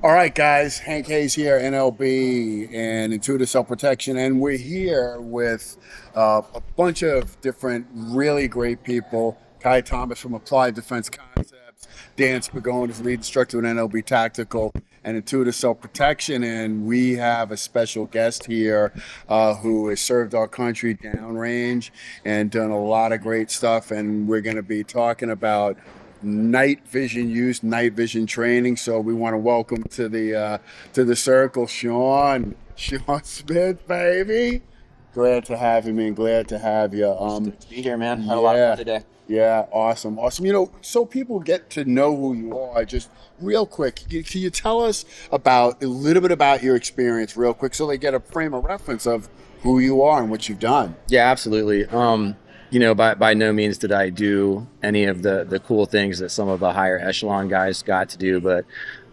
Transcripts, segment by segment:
All right, guys. Hank Hayes here, NLB and Intuitive Self Protection, and we're here with a bunch of different really great people. Kai Tomas from Applied Defense Concepts, Dan Spagone is lead instructor at NLB Tactical and Intuitive Self Protection, and we have a special guest here who has served our country downrange and done a lot of great stuff. And we're going to be talking about night vision use, night vision training. So we want to welcome to the circle, Sean Smith, baby. Glad to have you, man. Glad to have you. Good to be here, man. Had a lot of fun today. Yeah, awesome. You know, so people get to know who you are. Just real quick, can you tell us about a little bit about your experience, real quick, so they get a frame of reference of who you are and what you've done? Yeah, absolutely. You know, by no means did I do any of the cool things that some of the higher echelon guys got to do, but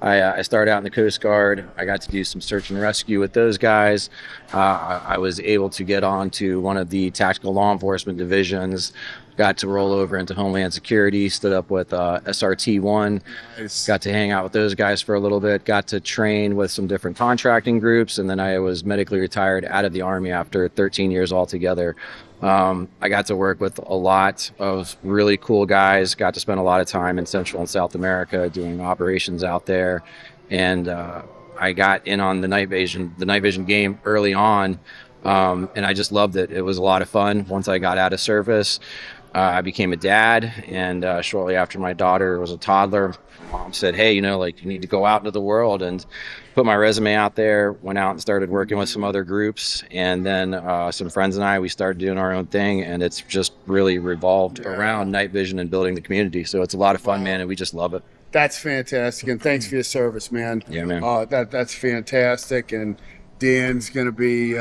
I started out in the Coast Guard. I got to do some search and rescue with those guys. I was able to get onto one of the tactical law enforcement divisions, got to roll over into Homeland Security, stood up with SRT-1, Nice. got to hang out with those guys for a little bit, got to train with some different contracting groups, and then I was medically retired out of the Army after 13 years altogether. I got to work with a lot of really cool guys, got to spend a lot of time in Central and South America doing operations out there. And I got in on the night vision game early on. And I just loved it. It was a lot of fun. Once I got out of service, I became a dad. And shortly after my daughter was a toddler, mom said, hey, you know, like, you need to go out into the world, and put my resume out there, went out and started working with some other groups. And then some friends and we started doing our own thing, and it's just really revolved around night vision and building the community. So it's a lot of fun, man, and we just love it. That's fantastic, and thanks for your service, man. Yeah, man. That's fantastic, and Dan's going to be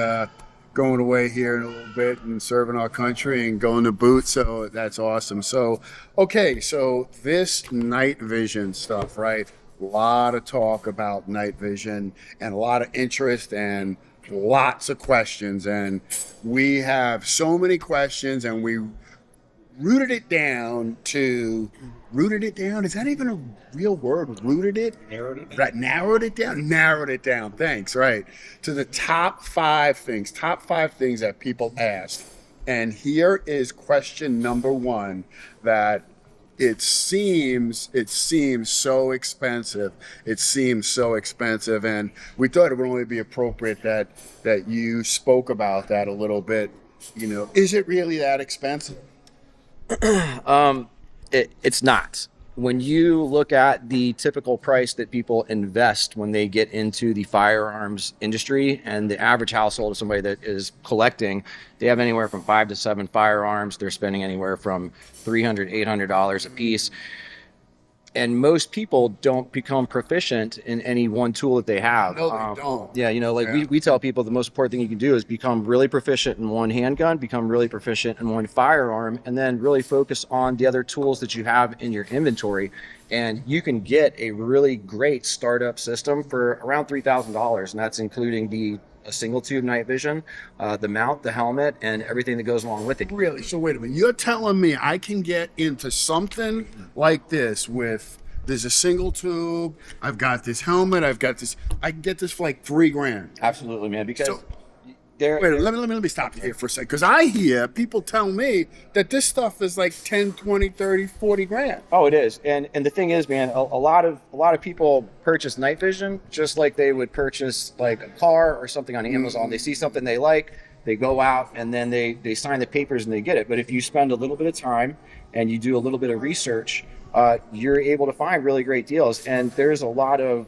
going away here in a little bit and serving our country and going to boot, so that's awesome. So, okay, so this night vision stuff, right? A lot of talk about night vision and a lot of interest and lots of questions, and we have so many questions, and we rooted it down. Is that even a real word? Rooted it? Narrowed it down. Right, narrowed it down. Thanks, right. To the top five things that people ask. And here is question number one, that it seems so expensive. And we thought it would only be appropriate that you spoke about that a little bit. You know, is it really that expensive? It's not. When you look at the typical price that people invest when they get into the firearms industry, and the average household of somebody that is collecting, they have anywhere from 5 to 7 firearms. They're spending anywhere from $300, $800 a piece. And most people don't become proficient in any one tool that they have. No, they don't. Yeah, you know, like we tell people the most important thing you can do is become really proficient in one handgun, become really proficient in one firearm, and then really focus on the other tools that you have in your inventory. And you can get a really great startup system for around $3,000, and that's including a single tube night vision, the mount, the helmet, and everything that goes along with it. Really? So wait a minute. You're telling me I can get into something like this there's a single tube, I've got this helmet, I can get this for like $3,000. Absolutely, man. Because So, wait, let me stop you here for a second. Because I hear people tell me that this stuff is like 10, 20, 30, 40 grand. Oh, it is. And the thing is, man, a lot of people purchase night vision just like they would purchase like a car or something on Amazon. They see something they like, they go out, and then they sign the papers and they get it. But if you spend a little bit of time and you do a little bit of research, you're able to find really great deals. And there's a lot of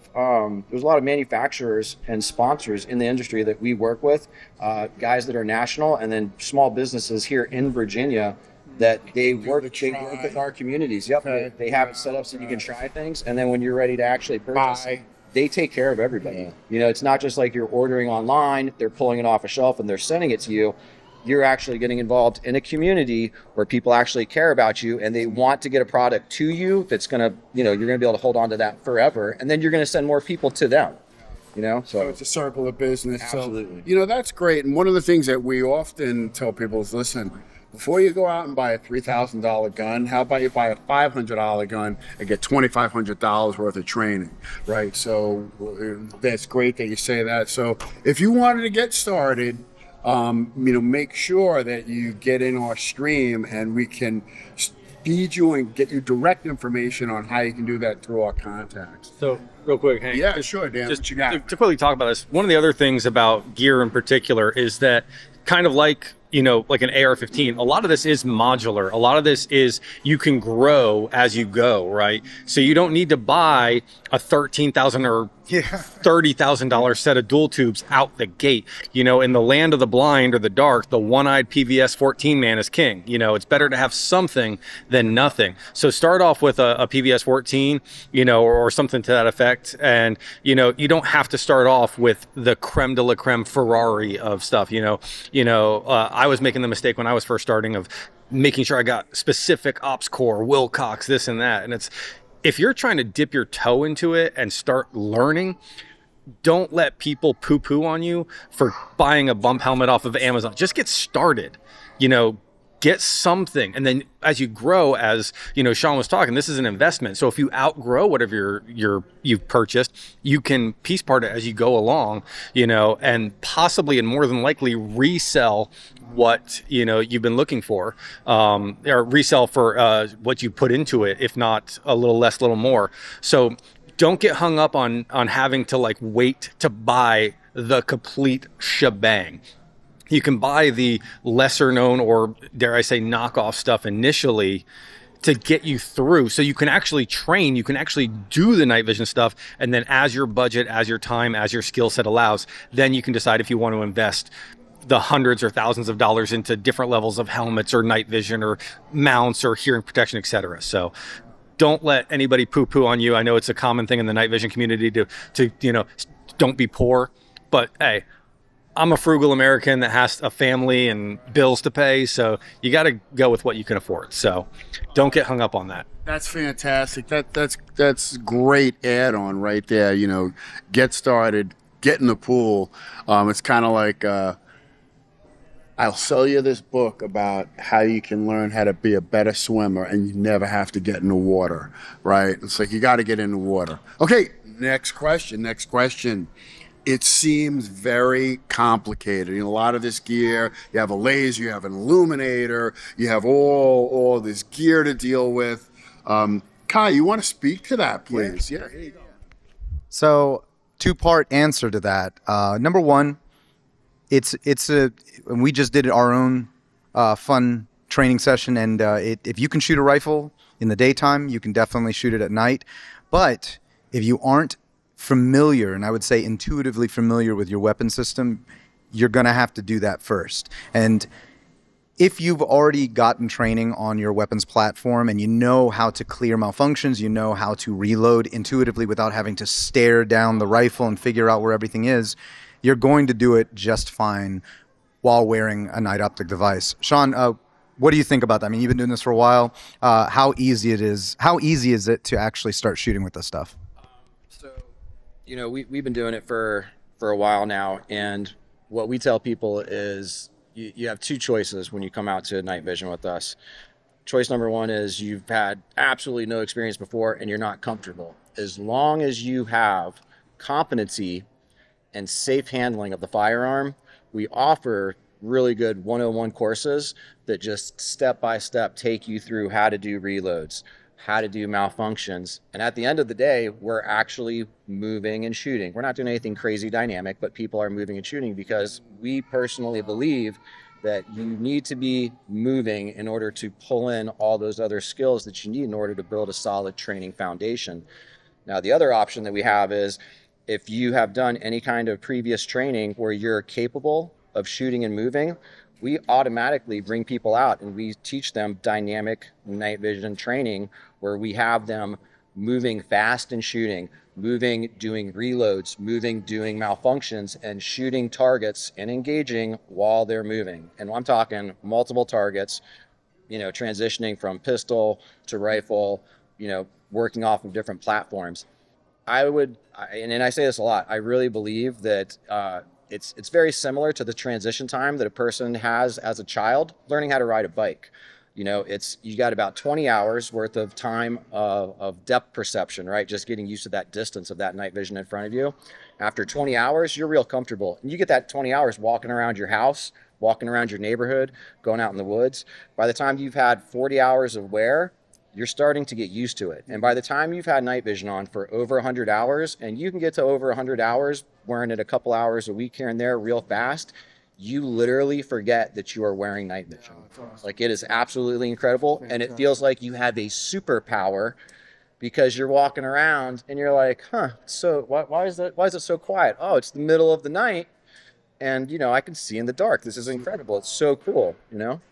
manufacturers and sponsors in the industry that we work with, guys that are national, and then small businesses here in Virginia that they work with our communities. Yep, Okay. they have it set up so you can try things, and then when you're ready to actually purchase, they take care of everybody. You know, it's not just like you're ordering online, they're pulling it off a shelf and they're sending it to you. You're actually getting involved in a community where people actually care about you, and they want to get a product to you that's going to, you know, you're going to be able to hold on to that forever, and then you're going to send more people to them, you know? So it's a circle of business. Absolutely. So, you know, that's great. And one of the things that we often tell people is, listen, before you go out and buy a $3,000 gun, how about you buy a $500 gun and get $2,500 worth of training, right? So that's great that you say that. So if you wanted to get started, make sure that you get in our stream and we can feed you and get you direct information on how you can do that through our contacts. So, real quick, Hank. Yeah, sure, Dan. Just What you got? to quickly talk about this, one of the other things about gear in particular is that kind of like, like an AR-15, a lot of this is modular. A lot of this is you can grow as you go, right? So you don't need to buy a $13,000 or $30,000 set of dual tubes out the gate. In the land of the blind or the dark, the one-eyed PVS 14 man is king. It's better to have something than nothing. So start off with a PVS 14, or something to that effect. And, you don't have to start off with the creme de la creme Ferrari of stuff. I was making the mistake when I was first starting of making sure I got specific ops core, Wilcox, this and that. And if you're trying to dip your toe into it and start learning, don't let people poo-poo on you for buying a bump helmet off of Amazon. Just get started, get something. And then as you grow, as Sean was talking, this is an investment. So if you outgrow whatever you've purchased, you can piece part it as you go along, and possibly and more than likely resell what you've been looking for, or resell for what you put into it, if not a little less, little more. So don't get hung up on having to wait to buy the complete shebang. You can buy the lesser known, or dare I say knockoff stuff initially to get you through, so you can actually train, you can actually do the night vision stuff, and then as your budget, as your time, as your skill set allows, then you can decide if you want to invest the hundreds or thousands of dollars into different levels of helmets or night vision or mounts or hearing protection, etc. So don't let anybody poo-poo on you. I know it's a common thing in the night vision community to don't be poor, but hey, I'm a frugal American that has a family and bills to pay, so you got to go with what you can afford. So don't get hung up on that. That's fantastic. That's great add-on right there. Get started, get in the pool. It's kind of like I'll sell you this book about how you can learn how to be a better swimmer, and you never have to get in the water, right? It's like you got to get in the water. Okay, next question. It seems very complicated. A lot of this gear, you have a laser, you have an illuminator, you have all this gear to deal with. Kai, you want to speak to that, please? Yeah, here you go. So, two-part answer to that. Number one, we just did our own fun training session, and if you can shoot a rifle in the daytime, you can definitely shoot it at night. But if you aren't familiar, and I would say intuitively familiar with your weapon system, you're going to have to do that first. And if you've already gotten training on your weapons platform and you know how to clear malfunctions, you know how to reload intuitively without having to stare down the rifle and figure out where everything is, you're going to do it just fine while wearing a night optic device. Sean, what do you think about that? I mean, you've been doing this for a while. How easy is it to actually start shooting with this stuff? We've been doing it for a while now, and what we tell people is you have two choices when you come out to night vision with us. Choice number one is you've had absolutely no experience before and you're not comfortable. As long as you have competency and safe handling of the firearm, we offer really good 101 courses that just step by step take you through how to do reloads, how to do malfunctions. And at the end of the day, we're actually moving and shooting. We're not doing anything crazy dynamic, but people are moving and shooting because we personally believe that you need to be moving in order to pull in all those other skills that you need in order to build a solid training foundation. Now, the other option that we have is if you have done any kind of previous training where you're capable of shooting and moving, we automatically bring people out and we teach them dynamic night vision training where we have them moving fast and shooting, moving, doing reloads, moving, doing malfunctions, and shooting targets and engaging while they're moving. And I'm talking multiple targets, transitioning from pistol to rifle, working off of different platforms. And I say this a lot, I really believe that it's very similar to the transition time that a person has as a child learning how to ride a bike. You know, it's you got about 20 hours worth of time of depth perception, right? Just getting used to that distance of that night vision in front of you. After 20 hours, you're real comfortable. And you get that 20 hours walking around your house, walking around your neighborhood, going out in the woods. By the time you've had 40 hours of wear, you're starting to get used to it. And by the time you've had night vision on for over 100 hours, and you can get to over 100 hours wearing it a couple hours a week here and there real fast, you literally forget that you are wearing night vision. Like, it is absolutely incredible. And it feels like you have a superpower because you're walking around and you're like, huh, so why is it so quiet? Oh, it's the middle of the night. And, you know, I can see in the dark. This is incredible. It's so cool, you know?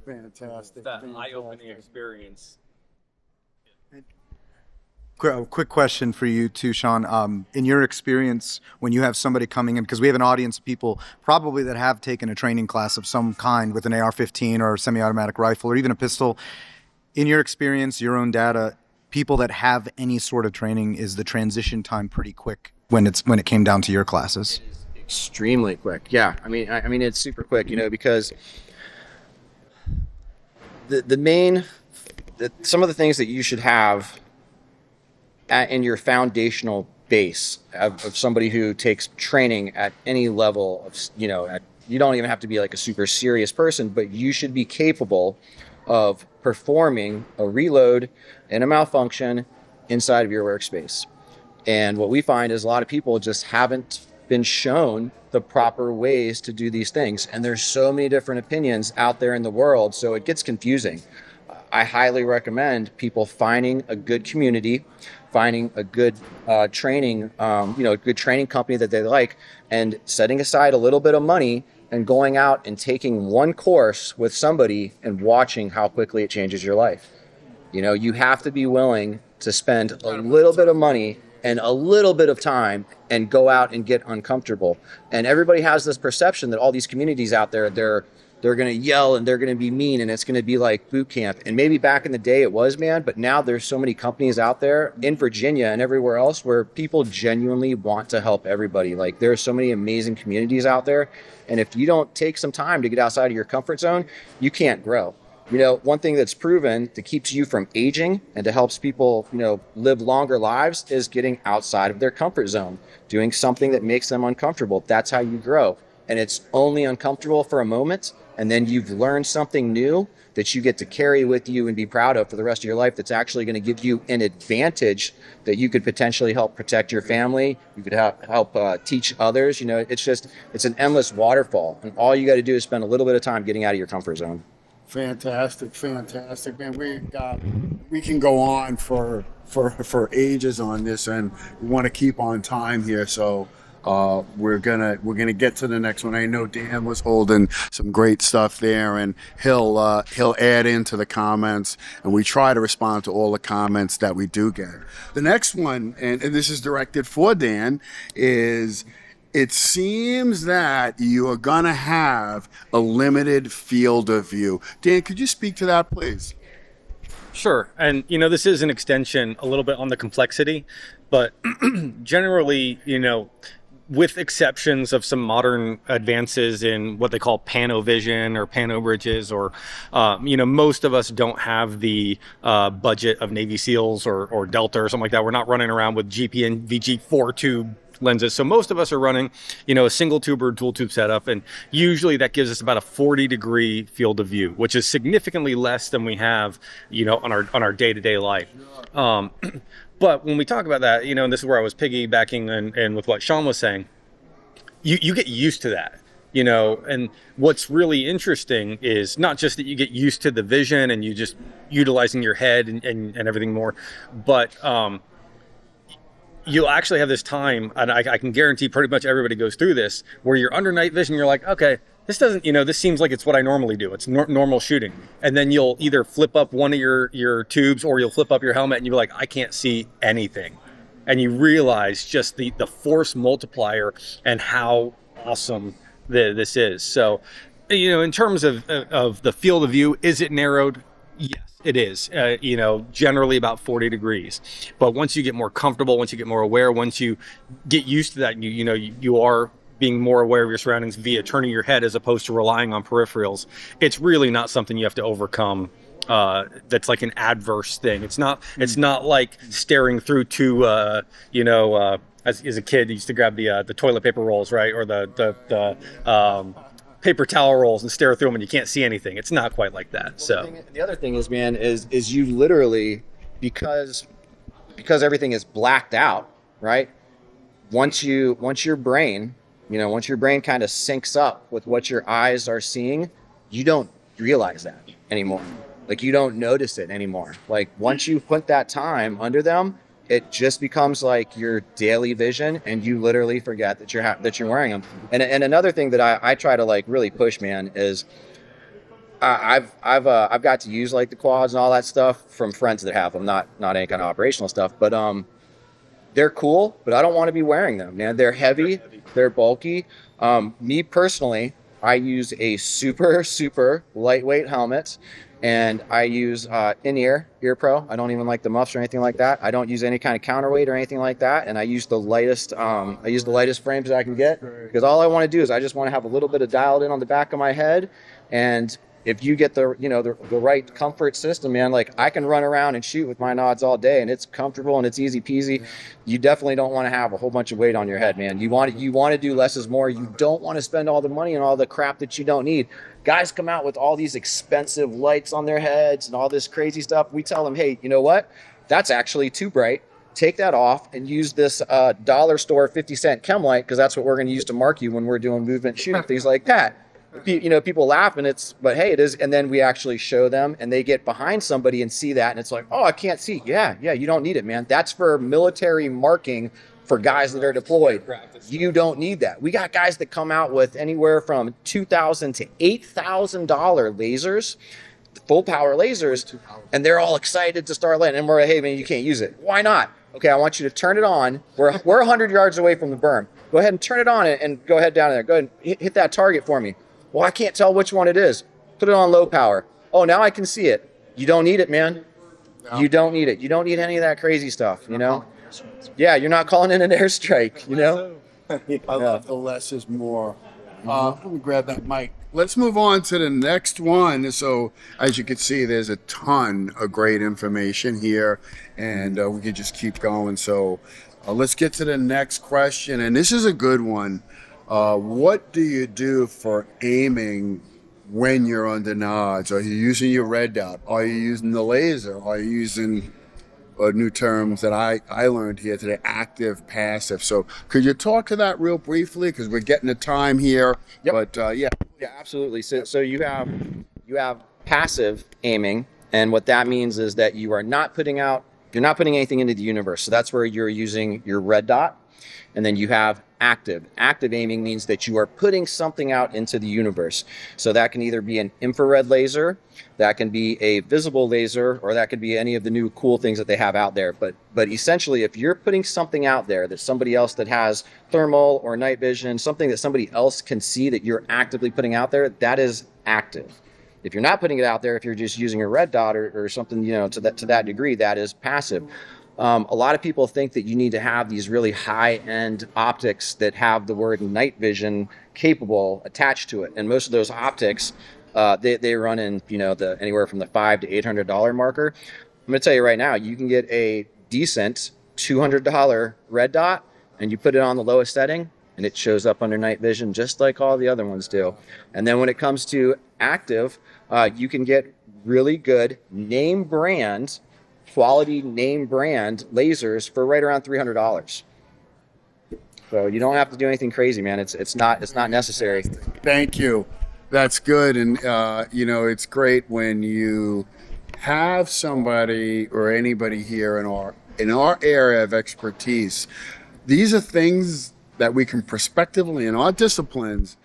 Fantastic. That eye-opening experience. Quick question for you too, Sean. In your experience, when you have somebody coming in, because we have an audience of people probably that have taken a training class of some kind with an AR-15 or a semi-automatic rifle or even a pistol, in your experience, your own data, people that have any sort of training, is the transition time pretty quick when it came down to your classes? Extremely quick. Yeah. I mean, it's super quick, you know, because some of the things that you should have in your foundational base of somebody who takes training at any level of, you know, you don't even have to be like a super serious person, but you should be capable of performing a reload and a malfunction inside of your workspace. And what we find is a lot of people just haven't been shown the proper ways to do these things. And there's so many different opinions out there in the world, so it gets confusing. I highly recommend people finding a good community, finding a good training, a good training company that they like, and setting aside a little bit of money and going out and taking one course with somebody and watching how quickly it changes your life. You know, you have to be willing to spend a little bit of money and a little bit of time and go out and get uncomfortable. And everybody has this perception that all theyese communities out there, they're going to yell and they're going to be mean and it's going to be like boot camp. And maybe back in the day it was, man, but now there's so many companies out there in Virginia and everywhere else where people genuinely want to help everybody. Like, there are so many amazing communities out there. And if you don't take some time to get outside of your comfort zone, you can't grow. You know, one thing that's proven that keeps you from aging and to helps people, you know, live longer lives is getting outside of their comfort zone, doing something that makes them uncomfortable. That's how you grow. And it's only uncomfortable for a moment. And then you've learned something new that you get to carry with you and be proud of for the rest of your life. That's actually going to give you an advantage that you could potentially help protect your family. You could help teach others. You know, it's an endless waterfall. And all you got to do is spend a little bit of time getting out of your comfort zone. Fantastic, man. We can go on for ages on this, and we want to keep on time here. So we're gonna get to the next one. I know Dan was holding some great stuff there, and he'll add into the comments, and we try to respond to all the comments that we do get. The next one, and this is directed for Dan, is: it seems that you are going to have a limited field of view. Dan, could you speak to that, please? Sure. And, you know, this is an extension a little bit on the complexity, but generally, you know, with exceptions of some modern advances in what they call panovision or pano bridges, or, you know, most of us don't have the budget of Navy SEALs or Delta or something like that. We're not running around with GP VG4 tube lenses. So most of us are running, you know, a single tube or dual tube setup. And usually that gives us about a 40-degree field of view, which is significantly less than we have, you know, on our day-to-day life. But when we talk about that, you know, and this is where I was piggybacking and with what Sean was saying, you get used to that, you know, and what's really interesting is not just that you get used to the vision and you just utilizing your head and everything more, but you'll actually have this time, and I can guarantee pretty much everybody goes through this, where you're under night vision, you're like, okay, this doesn't, you know, this seems like it's what I normally do. It's normal shooting. And then you'll either flip up one of your tubes or you'll flip up your helmet and you'll be like, I can't see anything. And you realize just the force multiplier and how awesome this is. So, you know, in terms of the field of view, is it narrowed? Yes, it is, you know, generally about 40 degrees. But once you get more comfortable, once you get more aware, once you get used to that, you are being more aware of your surroundings via turning your head as opposed to relying on peripherals, it's really not something you have to overcome. That's like an adverse thing. It's not like staring through two, as a kid, you used to grab the toilet paper rolls, right? Or the paper towel rolls and stare through them and you can't see anything. It's not quite like that. So the other thing is, man, is you literally, because everything is blacked out, right? Once your brain kind of syncs up with what your eyes are seeing, you don't realize that anymore. Like, you don't notice it anymore. Like, once you put that time under them, it just becomes like your daily vision, and you literally forget that you're wearing them. And another thing that I try to like really push, man, is I've got to use like the quads and all that stuff from friends that have them, not any kind of operational stuff, but they're cool, but I don't want to be wearing them, man. They're heavy, they're bulky. Me personally, I use a super, super lightweight helmet, and I use in-ear Ear Pro. I don't even like the muffs or anything like that. I don't use any kind of counterweight or anything like that, and I use the lightest frames that I can get, because all I want to do is I just want to have a little bit of dialed in on the back of my head. And if you get the right comfort system, man, like, I can run around and shoot with my nods all day, and it's comfortable and it's easy peasy. You definitely don't want to have a whole bunch of weight on your head, man. You want to do less is more. You don't want to spend all the money on all the crap that you don't need. Guys come out with all these expensive lights on their heads and all this crazy stuff. We tell them, hey, you know what? That's actually too bright. Take that off and use this dollar store 50-cent chem light, because that's what we're going to use to mark you when we're doing movement shooting, things like that. People laugh, but hey, it is. And then we actually show them, and they get behind somebody and see that, and it's like, oh, I can't see. Yeah, you don't need it, man. That's for military marking for guys that are deployed. You don't need that. We got guys that come out with anywhere from $2,000 to $8,000 lasers, full power lasers, and they're all excited to start landing. And we're like, hey, man, you can't use it. Why not? Okay, I want you to turn it on. We're 100 yards away from the berm. Go ahead and turn it on and go ahead down there. Go ahead and hit that target for me. Well, I can't tell which one it is. Put it on low power. Oh, now I can see it. You don't need it, man. No. You don't need it. You don't need any of that crazy stuff, you know? Yeah, you're not calling in an airstrike, you know? I love the less is more. Let me grab that mic. Let's move on to the next one. So, as you can see, there's a ton of great information here, and we could just keep going. So, let's get to the next question, and this is a good one. What do you do for aiming when you're under nods? Are you using your red dot? Are you using the laser? Are you using new terms that I learned here today, active, passive? So could you talk to that real briefly, because we're getting the time here? Yep. But yeah, absolutely. So you have passive aiming, and what that means is that you're not putting anything into the universe. So that's where you're using your red dot. And then you have active. Active aiming means that you are putting something out into the universe. So that can either be an infrared laser, that can be a visible laser, or that could be any of the new cool things that they have out there. But essentially, if you're putting something out there that somebody else that has thermal or night vision, something that somebody else can see that you're actively putting out there, that is active. If you're not putting it out there, if you're just using a red dot or something, to that degree, that is passive. A lot of people think that you need to have these really high-end optics that have the word night vision capable attached to it, and most of those optics, they run in anywhere from the $500 to $800 marker. I'm going to tell you right now, you can get a decent $200 red dot, and you put it on the lowest setting, and it shows up under night vision just like all the other ones do. And then when it comes to active, you can get really good name brand, quality name brand lasers for right around $300. So you don't have to do anything crazy, man. It's not necessary. Thank you. That's good. And it's great when you have somebody or anybody here in our area of expertise. These are things that we can prospectively in our disciplines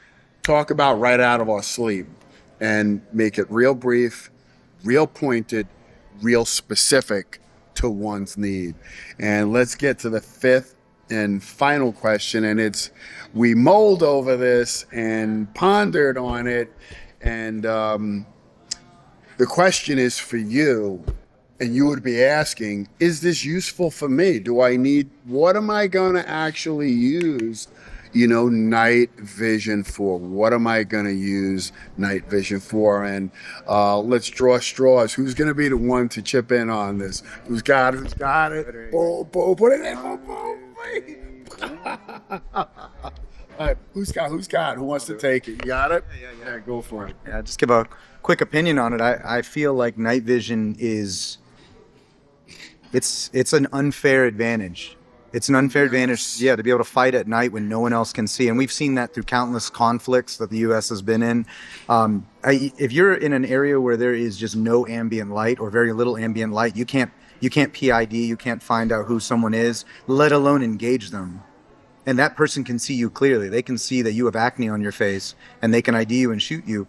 talk about right out of our sleep and make it real brief, real pointed, real specific to one's need. And let's get to the fifth and final question, and we mulled over this and pondered on it, and the question is for you, and you would be asking, is this useful for me? What am I going to actually use night vision for. What am I going to use night vision for? And let's draw straws. Who's going to be the one to chip in on this? Who's got it? Who's got it? Boom, boom, put it in. Boom, boom. All right, who's got? Who wants to take it? You got it? Yeah, go for it. Yeah, just give a quick opinion on it. I feel like night vision is it's an unfair advantage. It's an unfair advantage, to be able to fight at night when no one else can see. And we've seen that through countless conflicts that the U.S. has been in. If you're in an area where there is just no ambient light or very little ambient light, you can't PID, you can't find out who someone is, let alone engage them. And that person can see you clearly. They can see that you have acne on your face, and they can ID you and shoot you.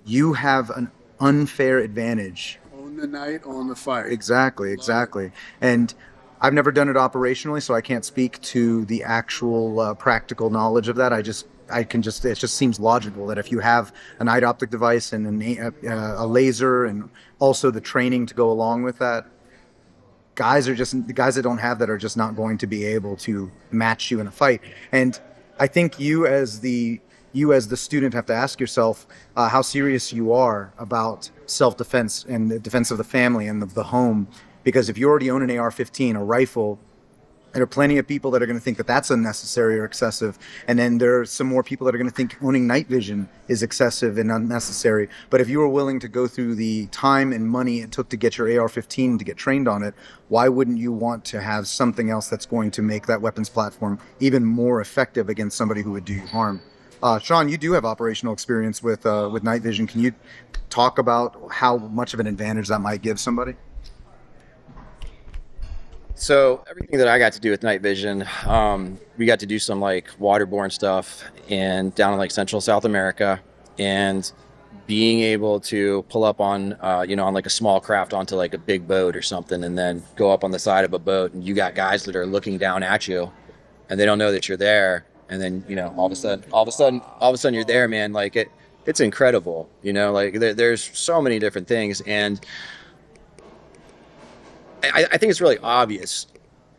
You have an unfair advantage. Own the night, own the fire. Exactly. And I've never done it operationally, so I can't speak to the actual practical knowledge of that. It just seems logical that if you have a night optic device and a laser and also the training to go along with that, the guys that don't have that are just not going to be able to match you in a fight. And I think you as the student have to ask yourself how serious you are about self-defense and the defense of the family and the home. Because if you already own an AR-15, a rifle, there are plenty of people that are going to think that that's unnecessary or excessive. And then there are some more people that are going to think owning night vision is excessive and unnecessary. But if you were willing to go through the time and money it took to get your AR-15 to get trained on it, why wouldn't you want to have something else that's going to make that weapons platform even more effective against somebody who would do you harm? Sean, you do have operational experience with night vision. Can you talk about how much of an advantage that might give somebody? So everything that I got to do with night vision, we got to do some like waterborne stuff and down in like Central South America, and being able to pull up on, on like a small craft onto like a big boat or something, and then go up on the side of a boat, and you got guys that are looking down at you, and they don't know that you're there, and then all of a sudden you're there, man. Like it's incredible, like there's so many different things, and I think it's really obvious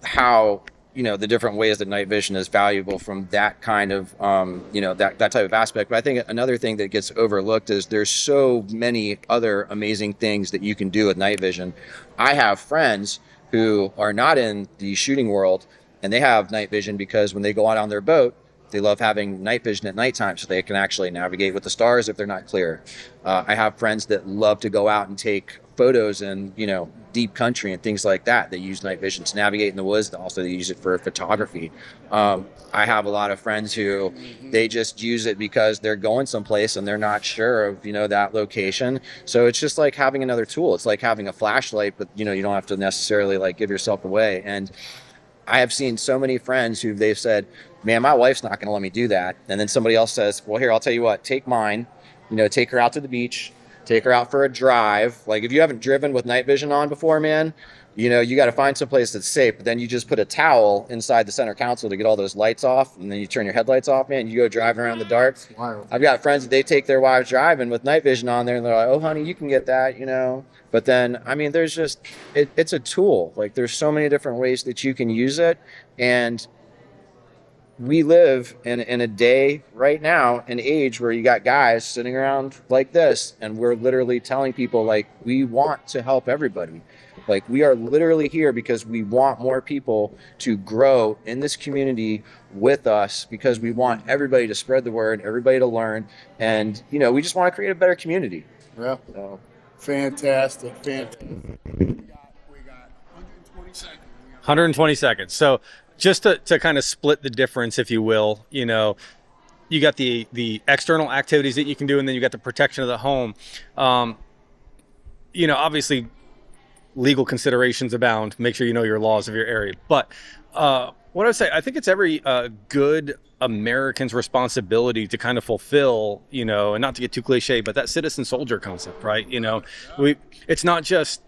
how, the different ways that night vision is valuable from that kind of, that type of aspect. But I think another thing that gets overlooked is there's so many other amazing things that you can do with night vision. I have friends who are not in the shooting world, and they have night vision because when they go out on their boat, they love having night vision at nighttime so they can actually navigate with the stars if they're not clear. I have friends that love to go out and take photos in, deep country and things like that. They use night vision to navigate in the woods. Also, they use it for photography. I have a lot of friends who they just use it because they're going someplace and they're not sure of, that location. So it's just like having another tool. It's like having a flashlight, but, you don't have to necessarily like give yourself away. And I have seen so many friends who they've said, man, my wife's not going to let me do that. And then somebody else says, well, here, I'll tell you what, take mine, take her out to the beach, take her out for a drive. Like if you haven't driven with night vision on before, man, you got to find some place that's safe. But then you just put a towel inside the center console to get all those lights off. And then you turn your headlights off, man. You go driving around the dark. Wild. I've got friends that they take their wives driving with night vision on there. And they're like, oh, honey, you can get that, But then, there's just, it's a tool. Like there's so many different ways that you can use it. And we live in a day right now, an age where you got guys sitting around like this, and we're literally telling people like we want to help everybody. Like we are literally here because we want more people to grow in this community with us, because we want everybody to spread the word, everybody to learn, and we just want to create a better community. Yeah. So. Fantastic. We got 120 seconds. 120 seconds. So just to kind of split the difference, if you will, you got the external activities that you can do, and then you got the protection of the home. Obviously legal considerations abound. Make sure you know your laws of your area. But what I would say, I think it's every good American's responsibility to kind of fulfill, and not to get too cliche, but that citizen soldier concept, right? It's not just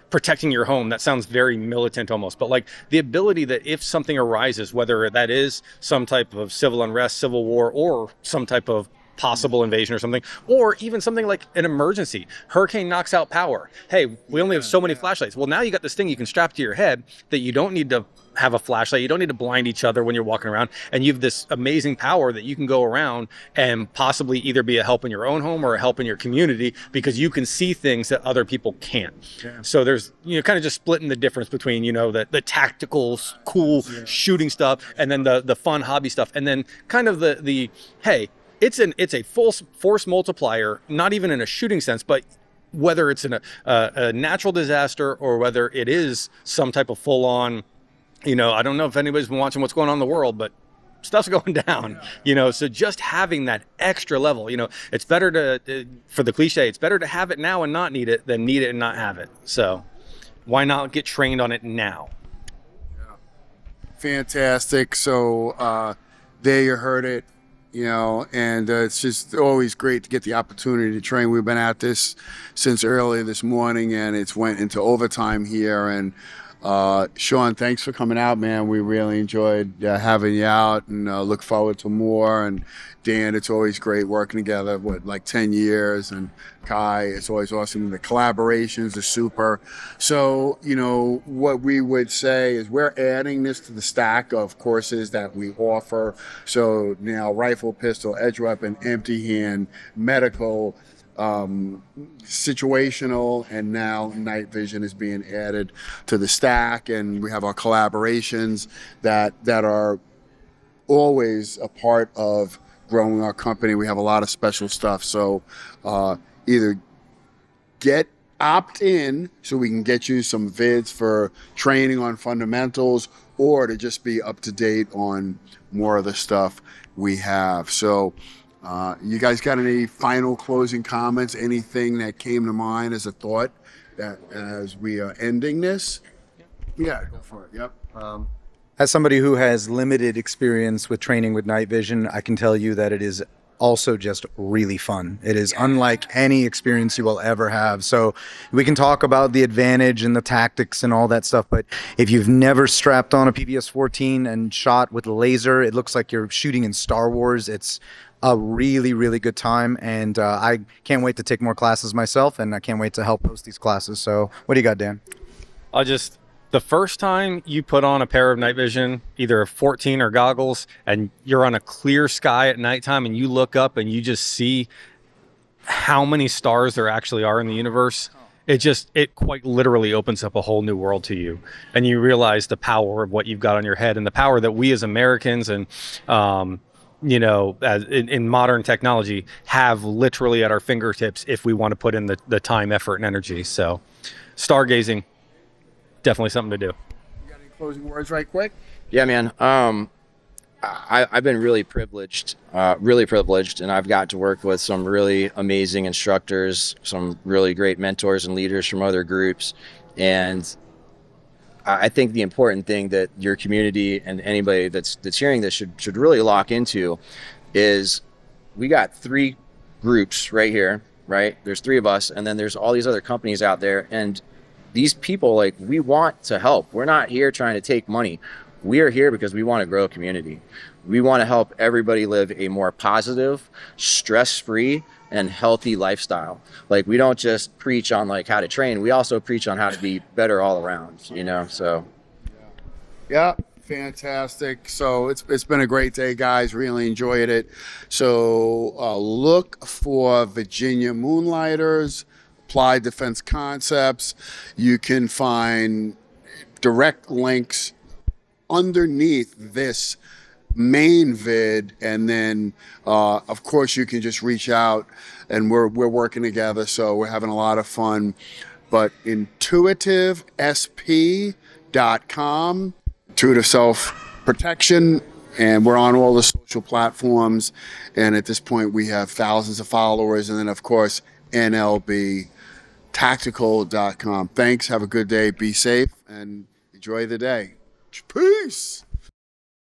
protecting your home. That sounds very militant almost, but like the ability that if something arises, whether that is some type of civil unrest, civil war, or some type of possible invasion or something, or even something like an emergency. Hurricane knocks out power. Hey, we only have so many flashlights. Well, now you got this thing you can strap to your head that you don't need to have a flashlight. You don't need to blind each other when you're walking around, and you have this amazing power that you can go around and possibly either be a help in your own home or a help in your community, because you can see things that other people can't. Yeah. So there's, kind of just splitting the difference between, the tactical, cool shooting stuff, and then the fun hobby stuff, and then kind of the hey, it's a full force multiplier, not even in a shooting sense, but whether it's in a natural disaster or whether it is some type of full on, I don't know if anybody's been watching what's going on in the world, but stuff's going down, so just having that extra level, it's better for the cliche, it's better to have it now and not need it than need it and not have it. So why not get trained on it now? Yeah. Fantastic. So there you heard it, and it's just always great to get the opportunity to train. We've been at this since early this morning, and it's went into overtime here. And Sean, thanks for coming out, man. We really enjoyed having you out, and look forward to more. And Dan, it's always great working together, like 10 years. And Kai, it's always awesome. The collaborations are super. So, what we would say is we're adding this to the stack of courses that we offer. So now rifle, pistol, edge weapon, empty hand, medical, situational, and now night vision is being added to the stack. And we have our collaborations that are always a part of growing our company. We have a lot of special stuff. So either opt in so we can get you some vids for training on fundamentals, or to just be up to date on more of the stuff we have. So you guys got any final closing comments? Anything that came to mind as a thought that as we are ending this? Yeah, go for it. Yep. As somebody who has limited experience with training with night vision, I can tell you that it is also just really fun. It is unlike any experience you will ever have. So we can talk about the advantage and the tactics and all that stuff, but if you've never strapped on a PPS-14 and shot with a laser, it looks like you're shooting in Star Wars. It's a really, really good time, and I can't wait to take more classes myself, and I can't wait to help host these classes. So what do you got, Dan? The first time you put on a pair of night vision, either a 14 or goggles, and you're on a clear sky at nighttime and you look up and you just see how many stars there actually are in the universe, it quite literally opens up a whole new world to you. And you realize the power of what you've got on your head, and the power that we as Americans and, as in modern technology have literally at our fingertips if we want to put in the time, effort, and energy. So stargazing, definitely something to do. You got any closing words right quick? Yeah, man. I've been really privileged, and I've got to work with some really amazing instructors, some really great mentors and leaders from other groups. And I think the important thing that your community and anybody that's hearing this should really lock into is we got 3 groups right here, right? There's 3 of us, and then there's all these other companies out there, and these people, we want to help. We're not here trying to take money. We are here because we want to grow a community. We want to help everybody live a more positive, stress-free, and healthy lifestyle. We don't just preach on how to train. We also preach on how to be better all around, so. Yeah, fantastic. So it's been a great day, guys. Really enjoyed it. So look for Virginia Moonlighters, Applied Defense Concepts. You can find direct links underneath this main vid, and then of course you can just reach out, and we're working together, so we're having a lot of fun. But intuitivesp.com, intuitive self-protection, and we're on all the social platforms, and at this point we have thousands of followers. And then of course nlbtactical.com. Thanks, have a good day, be safe, and enjoy the day. Peace.